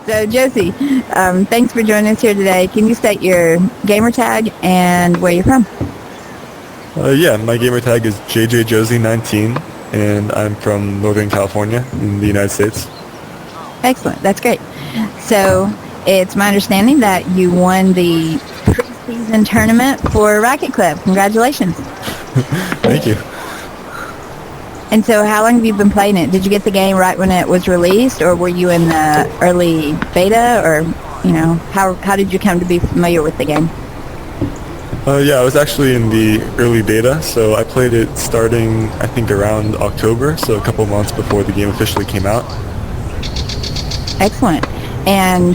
So, Josie, thanks for joining us here today. Can you state your gamer tag and where you're from? Yeah, my gamer tag is JJJosie19, and I'm from Northern California in the United States. Excellent. That's great. So, it's my understanding that you won the preseason tournament for Racket Club. Congratulations. Thank you. And so how long have you been playing it? Did you get the game right when it was released, or were you in the early beta, or, how did you come to be familiar with the game? Yeah, I was actually in the early beta, so I played it starting, I think, around October, so a couple months before the game officially came out. Excellent. And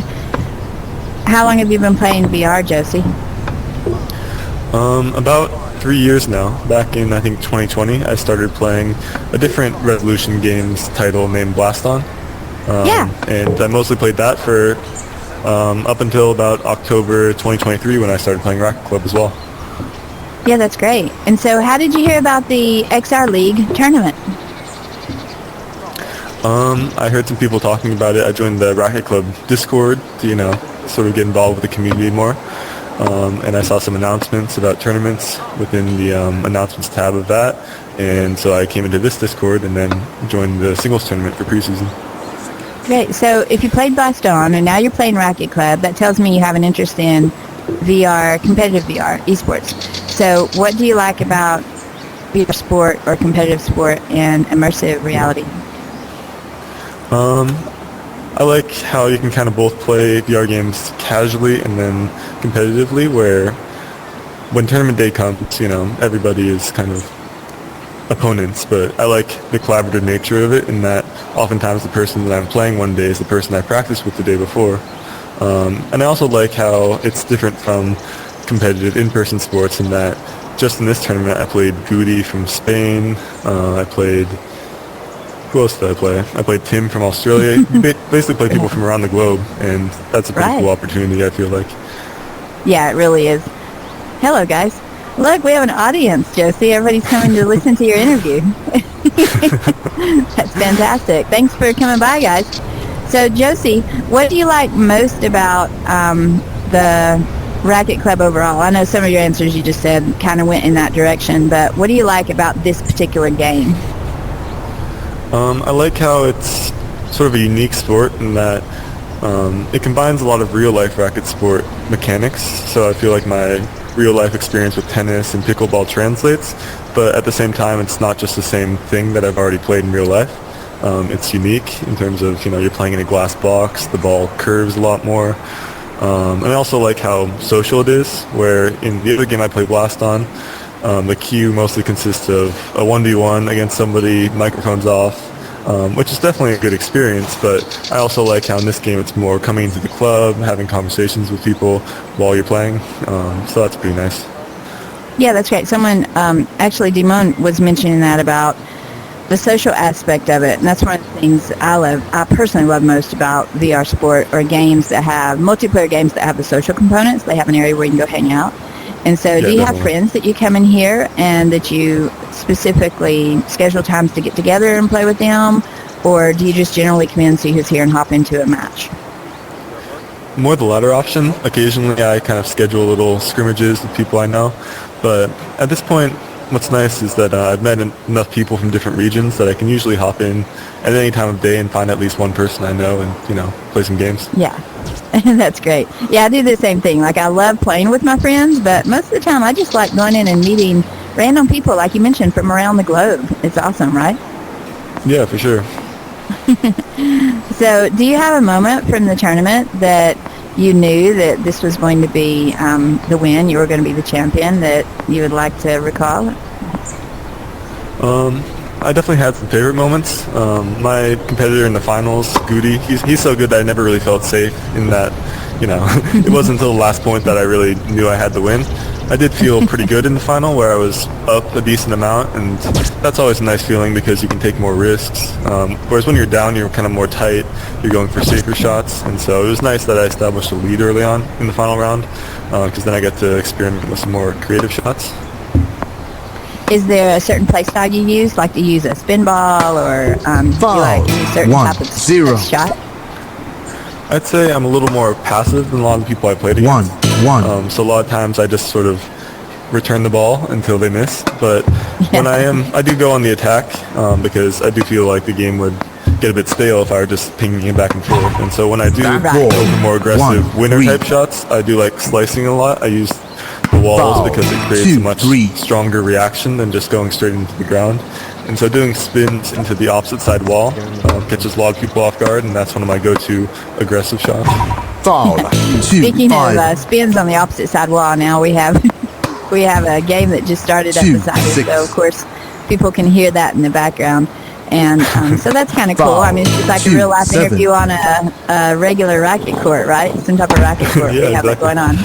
how long have you been playing VR, Josie? About 3 years now. Back in, I think, 2020, I started playing a different Resolution Games title named Blaston. Yeah. And I mostly played that for up until about October 2023 when I started playing Racket Club as well. Yeah, that's great. And so how did you hear about the XR League tournament? I heard some people talking about it. I joined the Racket Club Discord to, sort of get involved with the community more. And I saw some announcements about tournaments within the announcements tab of that. And so I came into this Discord and then joined the singles tournament for preseason. Great. So if you played Blaston and now you're playing Racket Club, that tells me you have an interest in VR, competitive VR, esports. So what do you like about VR sport or competitive sport and immersive reality? I like how you can kind of both play VR games casually and then competitively, where when tournament day comes, everybody is kind of opponents, but I like the collaborative nature of it in that oftentimes the person that I'm playing one day is the person I practiced with the day before. And I also like how it's different from competitive in-person sports in that just in this tournament I played Goody from Spain, who else did I play? I played Tim from Australia. You basically play people from around the globe, and that's a pretty cool opportunity, I feel like. Yeah, it really is. Hello, guys. Look, we have an audience, Josie. Everybody's coming to listen to your interview. That's fantastic. Thanks for coming by, guys. So, Josie, what do you like most about the Racket Club overall? I know some of your answers you just said kind of went in that direction, but what do you like about this particular game? I like how it's sort of a unique sport in that it combines a lot of real-life racket sport mechanics, so I feel like my real-life experience with tennis and pickleball translates, but at the same time it's not just the same thing that I've already played in real life. It's unique in terms of, you're playing in a glass box, the ball curves a lot more, and I also like how social it is, where in the other game I played Blaston, the queue mostly consists of a 1v1 against somebody, microphones off, which is definitely a good experience, but I also like how in this game it's more coming into the club, having conversations with people while you're playing, so that's pretty nice. Yeah, that's great. Someone, actually, Dimon was mentioning that about the social aspect of it, and that's one of the things I personally love most about VR sport or games that have, multiplayer games that have the social components. They have an area where you can go hang out. And so do you have friends that you come in here and that you specifically schedule times to get together and play with them? Or do you just generally come in, see who's here, and hop into a match? More the latter option. Occasionally I kind of schedule little scrimmages with people I know. But at this point, what's nice is that I've met enough people from different regions that I can usually hop in at any time of day and find at least one person I know and, play some games. Yeah. That's great. Yeah, I do the same thing. Like, I love playing with my friends, but most of the time I just like going in and meeting random people, like you mentioned, from around the globe. It's awesome, right? Yeah, for sure. So, do you have a moment from the tournament that you knew that this was going to be the win, you were going to be the champion, that you would like to recall? I definitely had some favorite moments. My competitor in the finals, Goody, he's so good that I never really felt safe in that, it wasn't until the last point that I really knew I had the win. I did feel pretty good in the final where I was up a decent amount, and that's always a nice feeling because you can take more risks. Whereas when you're down, you're kind of more tight, you're going for safer shots, and so it was nice that I established a lead early on in the final round because then I get to experiment with some more creative shots. Is there a certain play style you use, like to use a spin ball, or do you like any certain type of shot? I'd say I'm a little more passive than a lot of the people I played against. So a lot of times I just sort of return the ball until they miss. But when I do go on the attack because I do feel like the game would get a bit stale if I were just pinging it back and forth. And so when I do go for more aggressive winner-type shots, I do like slicing a lot. I use the walls because it creates a much stronger reaction than just going straight into the ground. And so doing spins into the opposite side wall catches a lot of people off guard, and that's one of my go-to aggressive shots. Speaking of spins on the opposite side wall, now we have a game that just started up beside us, so of course people can hear that in the background. And so that's kind of cool. I mean, it's just like a real life interview on a regular racket court, right? Some type of racket court we have that going on.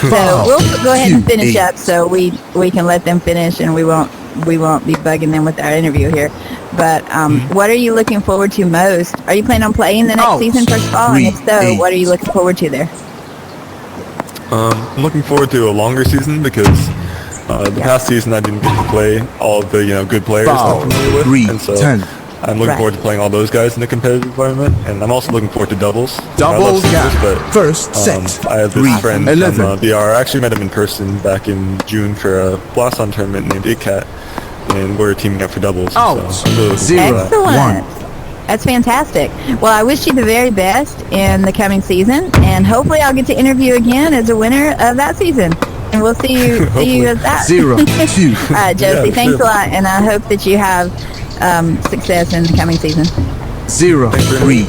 So we'll go ahead and finish up so we can let them finish, and we won't be bugging them with our interview here. But what are you looking forward to most? Are you planning on playing the next season, first of all? And if so, what are you looking forward to there? I'm looking forward to a longer season because the past season I didn't get to play all of the good players I'm familiar with, and so I'm looking forward to playing all those guys in a competitive environment, and I'm also looking forward to doubles. First set. I have this friend from VR. I actually met him in person back in June for a Blast-On tournament named ItCat, and we're teaming up for doubles. Excellent. That's fantastic. Well, I wish you the very best in the coming season, and hopefully I'll get to interview again as a winner of that season. And we'll see you at that. 0-2. All right, Josie, thanks a lot, and I hope that you have success in the coming season. 0-3.